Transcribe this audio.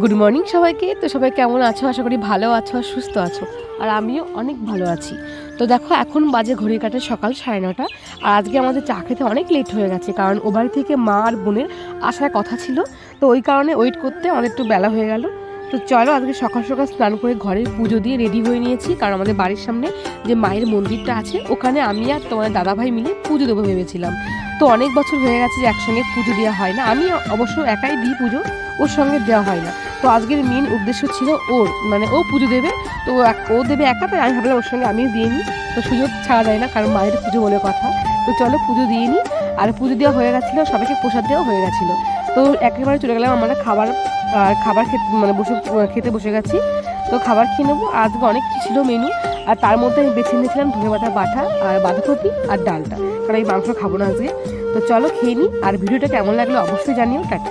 Good morning সবাইকে। তো সবাই কেমন আছো? আশা করি ভালো আছো আর সুস্থ আছো, আর আমিও অনেক ভালো আছি। তো দেখো এখন বাজে ঘড়ির কাঁটায় সকাল 9:30, আর আজকে আমাদের চা খেতে অনেক লেট হয়ে গেছে, কারণ ও বাড়ি থেকে মা আর বোনের আসার কথা ছিল। তো ওই কারণে ওয়েট করতে আমাদের একটু বেলা হয়ে গেল। তো চলো আজকে সকাল সকাল স্নান করে ঘরের পুজো দিয়ে রেডি হয়ে নিয়েছি, কারণ আমাদের বাড়ির সামনে যে মায়ের মন্দিরটা আছে ওখানে আমি আর তোমার দাদাভাই মিলে পুজো দেবো ভেবেছিলাম। তো অনেক বছর হয়ে গেছে যে একসঙ্গে পুজো দেওয়া হয় না, আমি অবশ্য একাই দিই পুজো, ওর সঙ্গে দেওয়া হয় না। তো আজকের মেন উদ্দেশ্য ছিল ওর, মানে ও পুজো দেবে, তো ও দেবে একা, তাই আমি ভাবলাম ওর সঙ্গে আমিও দিয়ে নিই। তো সুযোগ ছাড়া যায় না, কারণ মায়ের পুজো বলে কথা। তো চলো পুজো দিয়ে নিই। আর পুজো দেওয়া হয়ে গেছিলো, সবাইকে প্রসাদ দেওয়া হয়ে গেছিলো। তো একেবারে চলে গেলাম আমরা খাবার খেতে, মানে খেতে বসে গেছি। তো খাবার খেয়ে নেবো। আজকে অনেক কিছু ছিল মেনু, আর তার মধ্যে আমি বেছে নিয়েছিলাম ধনেপাতা বাটা আর বাঁধাকপি আর ডালটা, কারণ আমি মাংস খাবো না আজকে। তো চলো খেয়ে নিই, আর ভিডিওটা কেমন লাগলো অবশ্যই জানিও। টাটা।